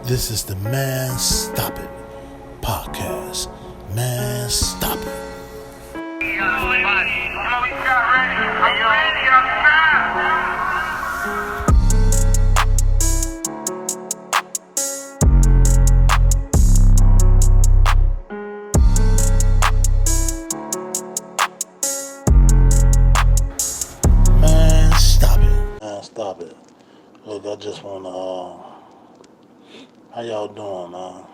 This is the Man Stop It podcast. Man, stop it. Man, stop it. Man, stop it. Look, I just want to, how y'all doing, man?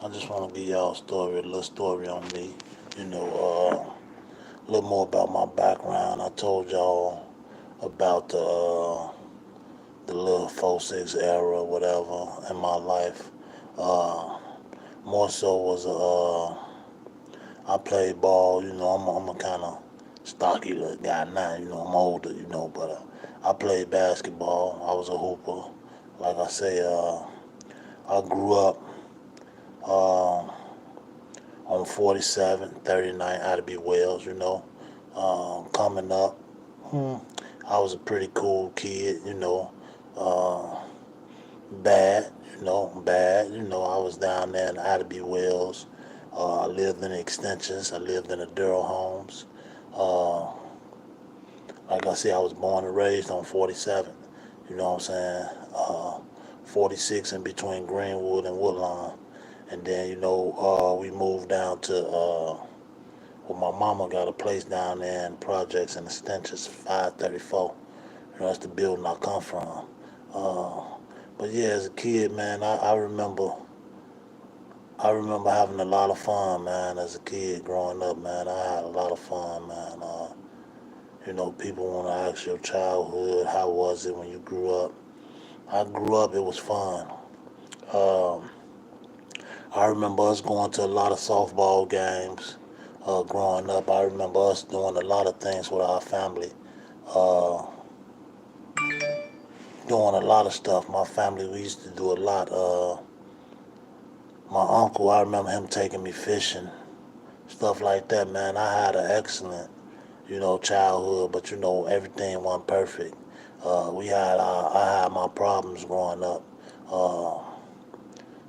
I just want to give y'all a little story on me. A little more about my background. I told y'all about the little 4-6 era, whatever, in my life. Uh, More so was I played ball. I'm a kind of stocky little guy now. I'm older. But I played basketball. I was a hooper. Like I say, I grew up uh, on 47, 39, Abbey Wells. Coming up, I was a pretty cool kid. Uh, bad. Bad. I was down there in Abbey Wells. I lived in the extensions. I lived in the Durrell homes. Uh, like I said, I was born and raised on 47. You know what I'm saying? 46 in between Greenwood and Woodlawn. And then, we moved down to, my mama got a place down there in Projects and Extensions, 534. That's the building I come from. Uh, but yeah, as a kid, man, I remember having a lot of fun, man. As a kid growing up, man, I had a lot of fun, man. People want to ask your childhood, how was it when you grew up? I grew up, it was fun. Um, I remember us going to a lot of softball games growing up. I remember us doing a lot of things with our family, uh, doing a lot of stuff. My family, we used to do a lot. My uncle, I remember him taking me fishing, stuff like that, man. I had an excellent, childhood, but everything wasn't perfect. I had my problems growing up. Uh,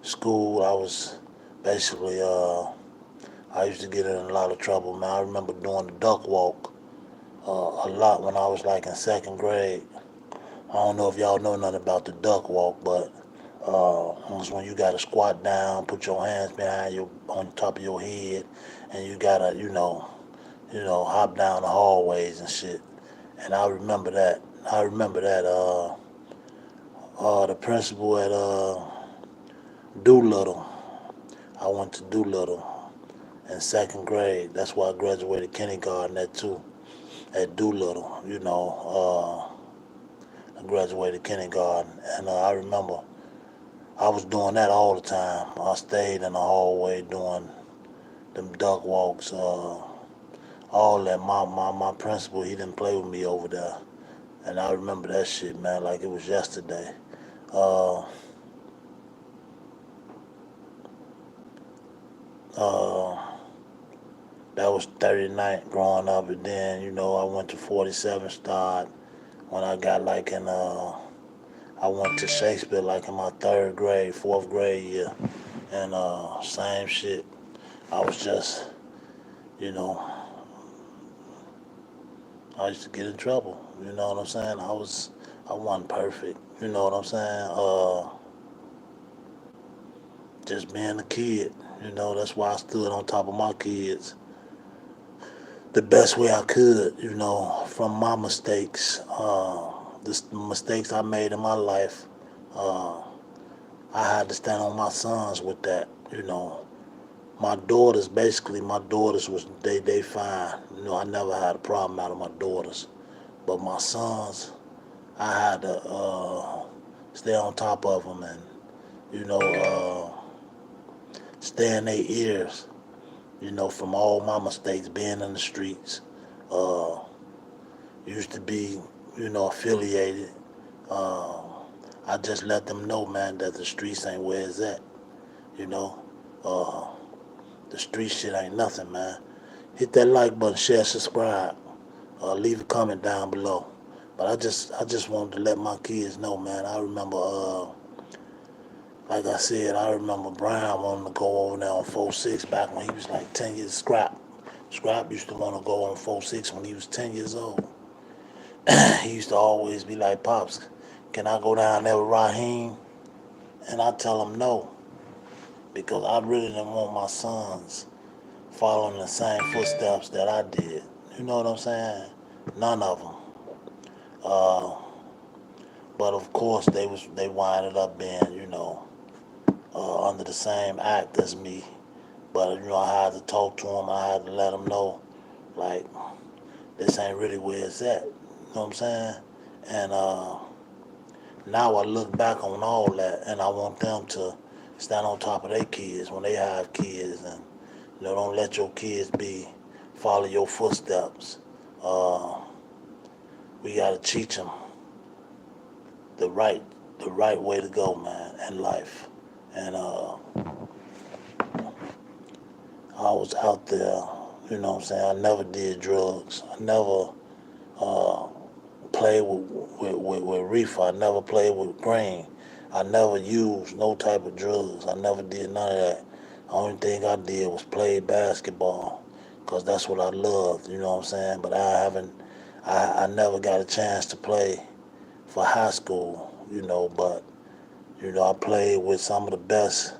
School, I was basically, I used to get in a lot of trouble, man. I remember doing the duck walk a lot when I was like in second grade. I don't know if y'all know nothing about the duck walk, but it's when you gotta squat down, put your hands on top of your head, and you gotta, hop down the hallways and shit. And I remember that. I remember that. The principal at Doolittle. I went to Doolittle in second grade. That's why I graduated kindergarten at too. At Doolittle, I graduated kindergarten, and I remember I was doing that all the time. I stayed in the hallway doing them duck walks. All that. My principal, he didn't play with me over there. And I remember that shit, man, like it was yesterday. Uh, uh, that was 39 growing up, and then, I went to 47 start when I got like I went to Shakespeare like in my third grade, fourth grade year. And same shit. I was just, you know, I used to get in trouble. You know what I'm saying? I wasn't perfect. You know what I'm saying? Just being a kid. That's why I stood on top of my kids the best way I could. From my mistakes, the mistakes I made in my life. Uh, I had to stand on my sons with that. My daughters was they fine. I never had a problem out of my daughters, but my sons, I had to stay on top of them and you know uh, stay in their ears. From all my mistakes, being in the streets, uh, used to be affiliated. Uh, I just let them know, man, that the streets ain't where it's at. You know, uh, the street shit ain't nothing, man. Hit that like button, share, subscribe, leave a comment down below. But I just wanted to let my kids know, man. I remember Like I said, I remember Brian wanting to go over there on 4-6 back when he was like 10 years. Scrap used to want to go on 4-6 when he was 10 years old. He used to always be like, Pops, can I go down there with Raheem? And I tell him no, because I really didn't want my sons following the same footsteps that I did. You know what I'm saying? None of them. Uh, but of course, they winded up being, under the same act as me. But I had to talk to them. I had to let them know, like, this ain't really where it's at. You know what I'm saying? And now I look back on all that, and I want them to stand on top of their kids when they have kids, and don't let your kids follow your footsteps. Uh, we gotta teach them the right the right way to go, man, in life. And I was out there, what I'm saying. I never did drugs. I never uh, played with reefer. I never played with green. I never used no type of drugs. I never did none of that. The only thing I did was play basketball, because that's what I loved, you know what I'm saying? But I never got a chance to play for high school, but, I played with some of the best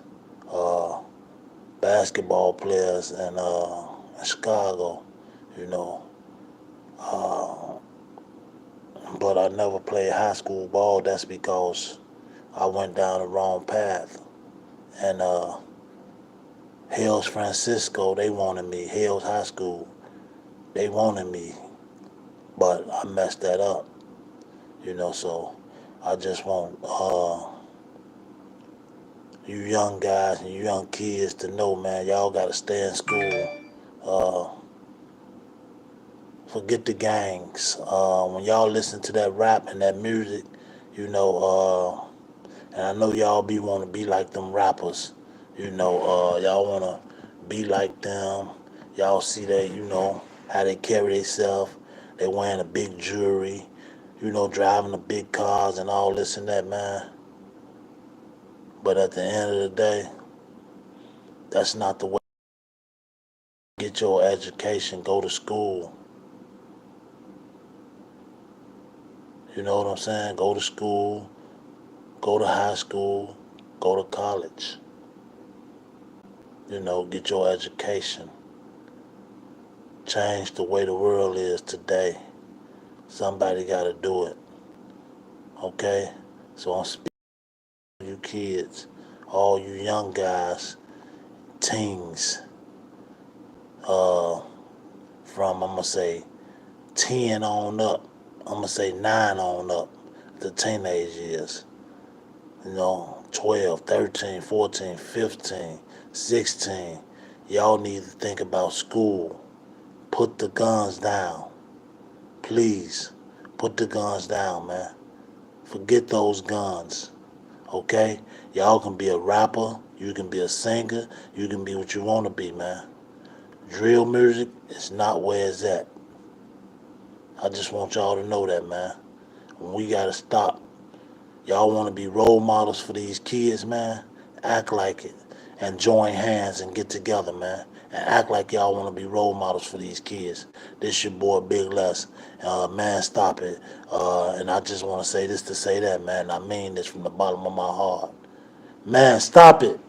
uh, basketball players in Chicago, you know. Uh, but I never played high school ball. That's because I went down the wrong path. And Hales Francisco, they wanted me. Hales High School, they wanted me, but I messed that up, So I just want you young guys and you young kids to know, man, y'all got to stay in school. Uh, Forget the gangs. When y'all listen to that rap and that music, and I know y'all want to be like them rappers. Y'all want to be like them. Y'all see that, how they carry themselves. They wearing a big jewelry, driving the big cars and all this and that, man. But at the end of the day, that's not the way. Get your education, go to school. You know what I'm saying? Go to school, go to high school, go to college. Get your education. Change the way the world is today. Somebody got to do it. Okay? So I'm speaking to you kids, all you young guys, teens, uh, from, I'm going to say, 10 on up. I'm going to say 9 on up, the teenage years. 12, 13, 14, 15, 16. Y'all need to think about school. Put the guns down. Please, put the guns down, man. Forget those guns, okay? Y'all can be a rapper, you can be a singer, you can be what you want to be, man. Drill music is not where it's at. I just want y'all to know that, man. We got to stop. Y'all want to be role models for these kids, man? Act like it. And join hands and get together, man. And act like y'all want to be role models for these kids. This your boy, Big Les. Man, stop it. And I just want to say this to say that, man. I mean this from the bottom of my heart. Man, stop it.